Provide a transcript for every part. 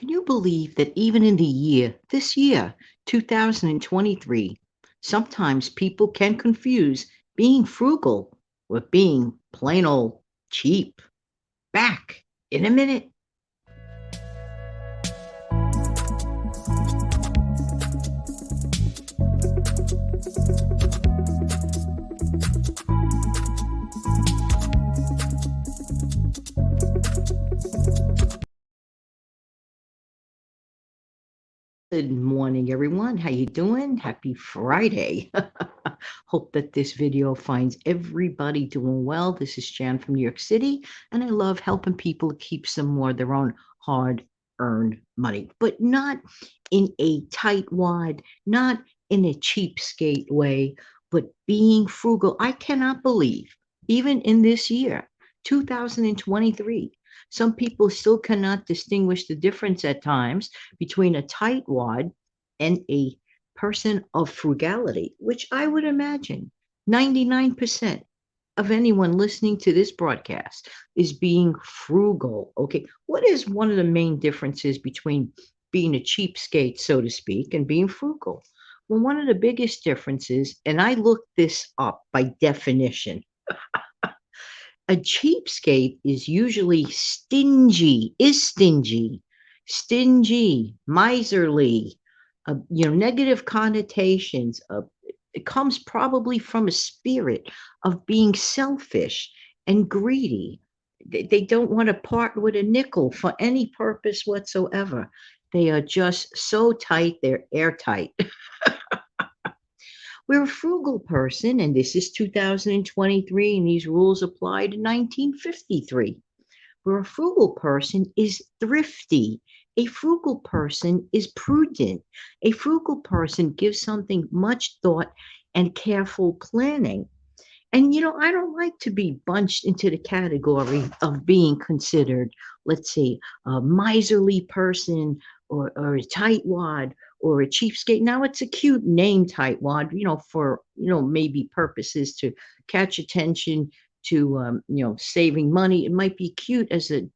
Can you believe that even in this year, 2023, sometimes people can confuse being frugal with being plain old cheap? Back in a minute. Good morning, everyone. How you doing? Happy Friday. Hope that this video finds everybody doing well. This is Jan from New York City, and I love helping people keep some more of their own hard-earned money, but not in a tightwad, not in a cheapskate way, but being frugal. I cannot believe, even in this year, 2023, some people still cannot distinguish the difference at times between a tightwad and a person of frugality, which I would imagine 99% of anyone listening to this broadcast is being frugal. Okay. What is one of the main differences between being a cheapskate, so to speak, and being frugal? Well, one of the biggest differences, and I looked this up by definition, a cheapskate is usually stingy, miserly, negative connotations. It comes probably from a spirit of being selfish and greedy. They don't want to part with a nickel for any purpose whatsoever. They are just so tight, they're airtight. We're a frugal person, and this is 2023, and these rules applied in 1953. Where a frugal person is thrifty. A frugal person is prudent. A frugal person gives something much thought and careful planning. And, I don't like to be bunched into the category of being considered, let's say, a miserly person or a tightwad or a cheapskate. Now, it's a cute name, tightwad, for, maybe purposes to catch attention to, saving money. It might be cute as a,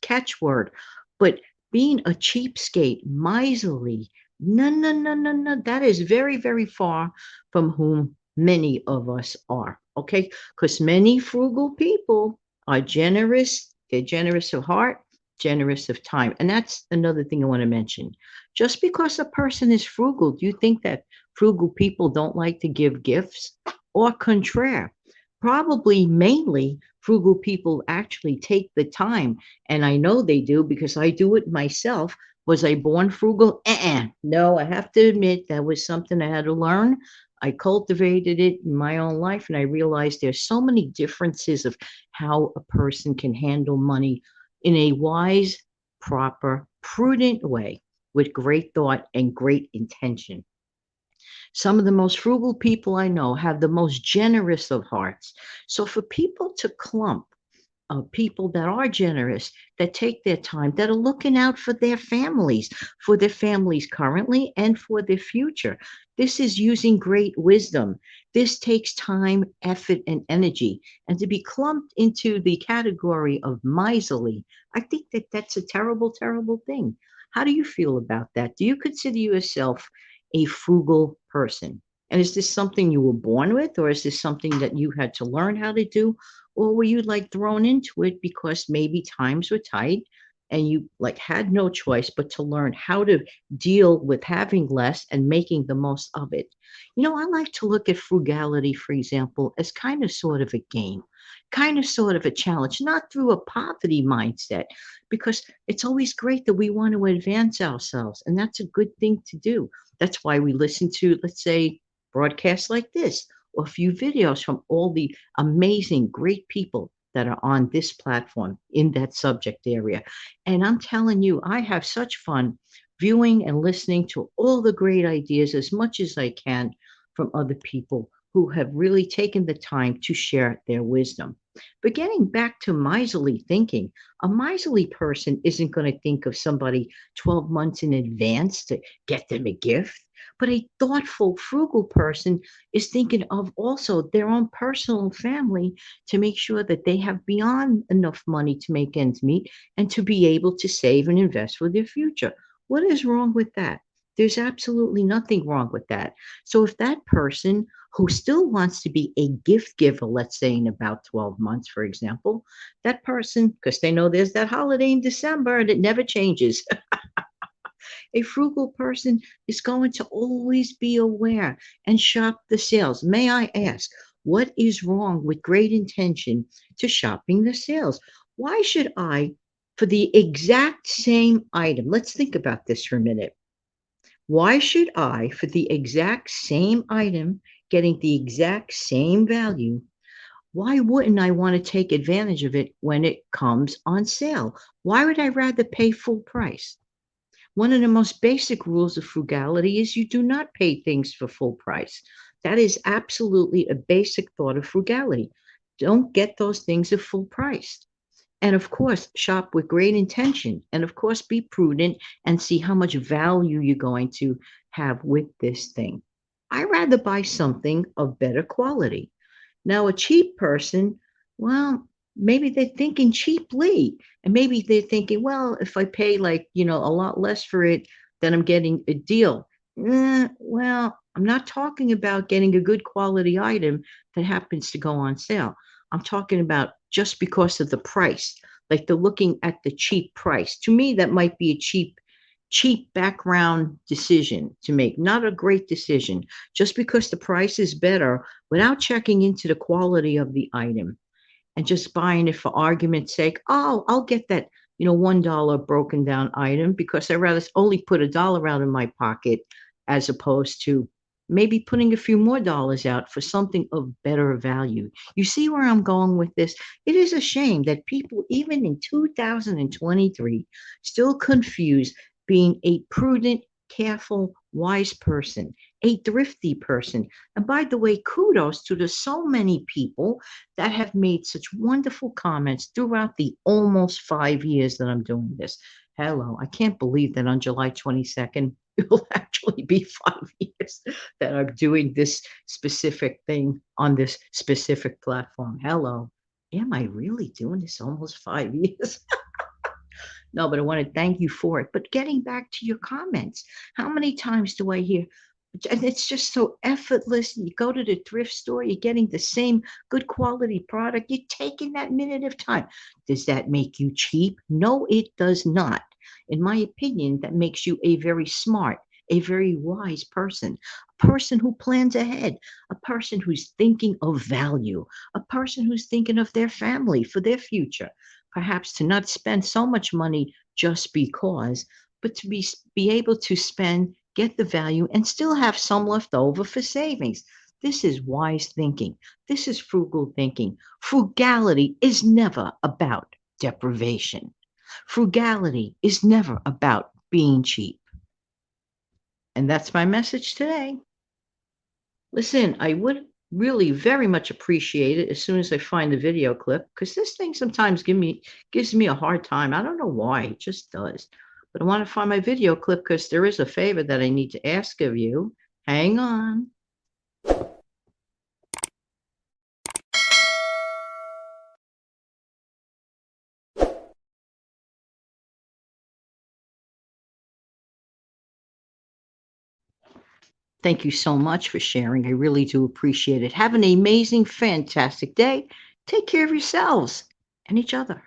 catchword. But being a cheapskate, miserly, no, no, no, no, no, that is very, very far from whom many of us are. Okay. Because many frugal people are generous. They're generous of heart, generous of time. And that's another thing I want to mention. Just because a person is frugal, do you think that frugal people don't like to give gifts? Or contraire, probably mainly frugal people actually take the time. And I know they do because I do it myself. Was I born frugal? No, I have to admit that was something I had to learn. I cultivated it in my own life, and I realized there's so many differences of how a person can handle money in a wise, proper, prudent way with great thought and great intention. Some of the most frugal people I know have the most generous of hearts. So for people to clump people that are generous, that take their time, that are looking out for their families currently and for their future. This is using great wisdom. This takes time, effort, and energy. And to be clumped into the category of miserly, I think that that's a terrible, terrible thing. How do you feel about that? Do you consider yourself a frugal person? And is this something you were born with, or is this something that you had to learn how to do? Or were you like thrown into it because maybe times were tight and you like had no choice but to learn how to deal with having less and making the most of it? I like to look at frugality, for example, as kind of sort of a game, kind of sort of a challenge, not through a poverty mindset, because it's always great that we want to advance ourselves. And that's a good thing to do. That's why we listen to, let's say, broadcasts like this or a few videos from all the amazing, great people that are on this platform in that subject area. And I'm telling you, I have such fun viewing and listening to all the great ideas as much as I can from other people who have really taken the time to share their wisdom. But getting back to miserly thinking, a miserly person isn't going to think of somebody 12 months in advance to get them a gift, But a thoughtful, frugal person is thinking of also their own personal family to make sure that they have beyond enough money to make ends meet and to be able to save and invest for their future. What is wrong with that? There's absolutely nothing wrong with that. So if that person who still wants to be a gift giver, let's say in about 12 months, for example, that person, because they know there's that holiday in December and it never changes, a frugal person is going to always be aware and shop the sales. May I ask, what is wrong with great intention to shopping the sales? Why should I, for the exact same item, let's think about this for a minute. Why should I, for the exact same item, getting the exact same value, why wouldn't I want to take advantage of it when it comes on sale? Why would I rather pay full price? One of the most basic rules of frugality is you do not pay things for full price. That is absolutely a basic thought of frugality. Don't get those things at full price. And of course, shop with great intention. And of course, be prudent and see how much value you're going to have with this thing. I rather buy something of better quality. Now, a cheap person, well, maybe they're thinking cheaply. And maybe they're thinking, well, if I pay like, a lot less for it, then I'm getting a deal. Well, I'm not talking about getting a good quality item that happens to go on sale. I'm talking about just because of the price. Like they're looking at the cheap price. To me, that might be a cheap background decision to make, not a great decision, just because the price is better without checking into the quality of the item and just buying it for argument's sake. Oh, I'll get that, $1 broken down item because I rather only put $1 out in my pocket as opposed to maybe putting a few more dollars out for something of better value. You see where I'm going with this? It is a shame that people, even in 2023, still confuse being a prudent, careful, wise person, a thrifty person. And by the way, kudos to the so many people that have made such wonderful comments throughout the almost 5 years that I'm doing this. Hello, I can't believe that on July 22nd, it will actually be 5 years that I'm doing this specific thing on this specific platform. Hello, am I really doing this almost 5 years? No, but I want to thank you for it. But getting back to your comments, how many times do I hear? And it's just so effortless. You go to the thrift store, you're getting the same good quality product. You're taking that minute of time. Does that make you cheap? No, it does not. In my opinion, that makes you a very smart, a very wise person, a person who plans ahead, a person who's thinking of value, a person who's thinking of their family for their future. Perhaps to not spend so much money just because, but to be able to spend, get the value, and still have some left over for savings. This is wise thinking. This is frugal thinking. Frugality is never about deprivation. Frugality is never about being cheap. And that's my message today. Listen, I would really very much appreciate it as soon as I find the video clip, because this thing sometimes gives me a hard time. I don't know why, it just does. But I want to find my video clip because there is a favor that I need to ask of you. Hang on. Thank you so much for sharing. I really do appreciate it. Have an amazing, fantastic day. Take care of yourselves and each other.